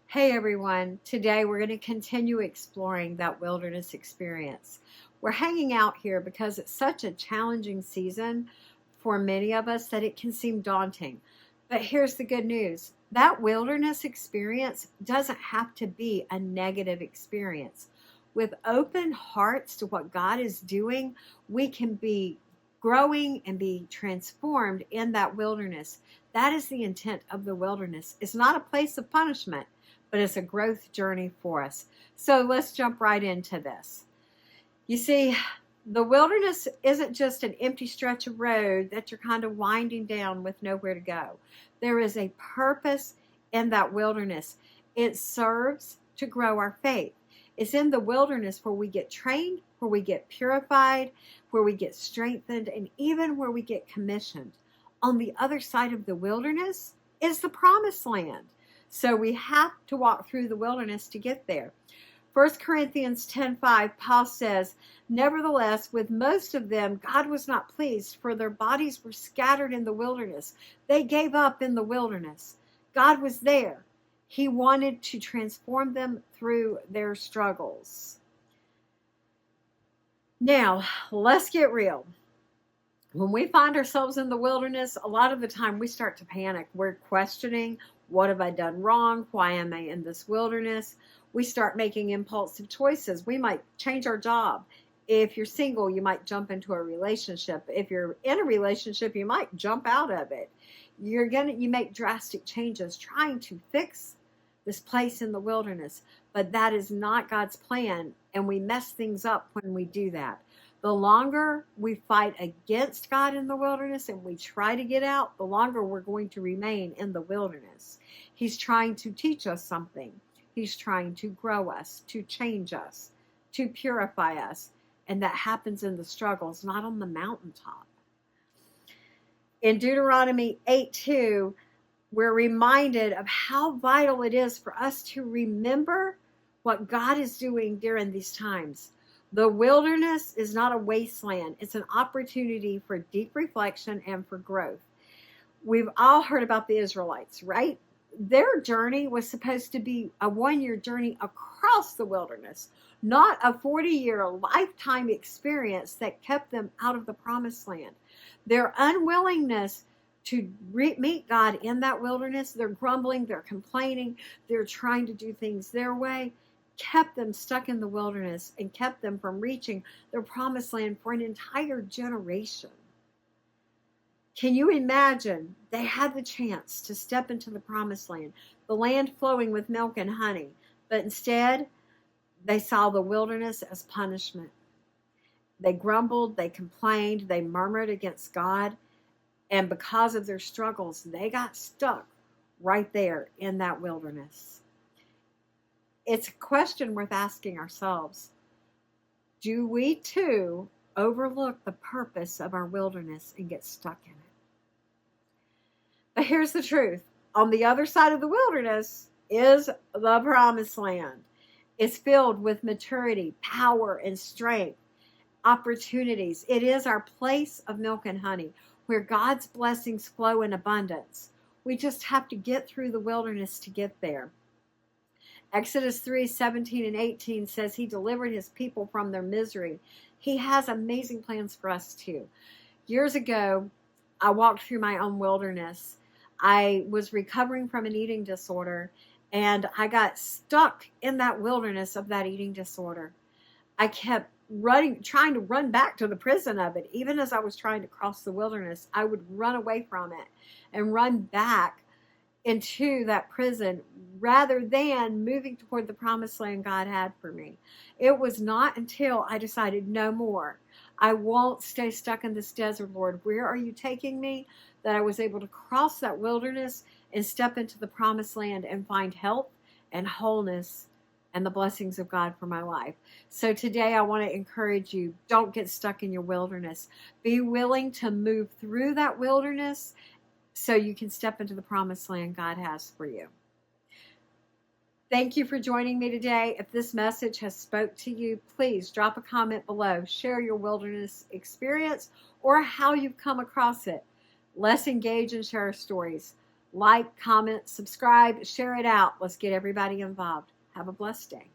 Hey everyone, today we're going to continue exploring that wilderness experience. We're hanging out here because it's such a challenging season for many of us that it can seem daunting. But here's the good news, that wilderness experience doesn't have to be a negative experience. With open hearts to what God is doing, we can be growing and be transformed in that wilderness. That is the intent of the wilderness. It's not a place of punishment, but it's a growth journey for us. So let's jump right into this. You see, the wilderness isn't just an empty stretch of road that you're kind of winding down with nowhere to go. There is a purpose in that wilderness. It serves to grow our faith. It's in the wilderness where we get trained, where we get purified, where we get strengthened, and even where we get commissioned. On the other side of the wilderness is the promised land. So we have to walk through the wilderness to get there. 1 Corinthians 10:5, Paul says, "Nevertheless, with most of them, God was not pleased, for their bodies were scattered in the wilderness. They gave up in the wilderness." God was there. He wanted to transform them through their struggles. Now, let's get real. When we find ourselves in the wilderness, a lot of the time we start to panic. We're questioning, what have I done wrong? Why am I in this wilderness? We start making impulsive choices. We might change our job. If you're single, you might jump into a relationship. If you're in a relationship, you might jump out of it. You make drastic changes trying to fix this place in the wilderness, but that is not God's plan, and we mess things up when we do that. The longer we fight against God in the wilderness and we try to get out, the longer we're going to remain in the wilderness. He's trying to teach us something. He's trying to grow us, to change us, to purify us. And that happens in the struggles, not on the mountaintop. In Deuteronomy 8:2, we're reminded of how vital it is for us to remember what God is doing during these times. The wilderness is not a wasteland. It's an opportunity for deep reflection and for growth. We've all heard about the Israelites, right? Their journey was supposed to be a one-year journey across the wilderness, not a 40-year lifetime experience that kept them out of the promised land. Their unwillingness to meet God in that wilderness, they're grumbling, they're complaining, they're trying to do things their way, kept them stuck in the wilderness and kept them from reaching their promised land for an entire generation. Can you imagine? They had the chance to step into the promised land, the land flowing with milk and honey, but instead they saw the wilderness as punishment. They grumbled, they complained, they murmured against God, and because of their struggles, they got stuck right there in that wilderness. It's a question worth asking ourselves. Do we too overlook the purpose of our wilderness and get stuck in it? But here's the truth. On the other side of the wilderness is the promised land. It's filled with maturity, power, and strength, opportunities. It is our place of milk and honey, where God's blessings flow in abundance. We just have to get through the wilderness to get there. Exodus 3:17 and 18 says he delivered his people from their misery. He has amazing plans for us too. Years ago, I walked through my own wilderness. I was recovering from an eating disorder, and I got stuck in that wilderness of that eating disorder. I kept trying to run back to the prison of it. Even as I was trying to cross the wilderness, I would run away from it and run back into that prison rather than moving toward the promised land God had for me. It was not until I decided no more. I won't stay stuck in this desert, Lord. Where are you taking me? That I was able to cross that wilderness and step into the promised land and find health and wholeness and the blessings of God for my life. So today I want to encourage you, don't get stuck in your wilderness. Be willing to move through that wilderness so you can step into the promised land God has for you. Thank you for joining me today. If this message has spoke to you, please drop a comment below. Share your wilderness experience or how you've come across it. Let's engage and share our stories. Like, comment, subscribe, share it out. Let's get everybody involved. Have a blessed day.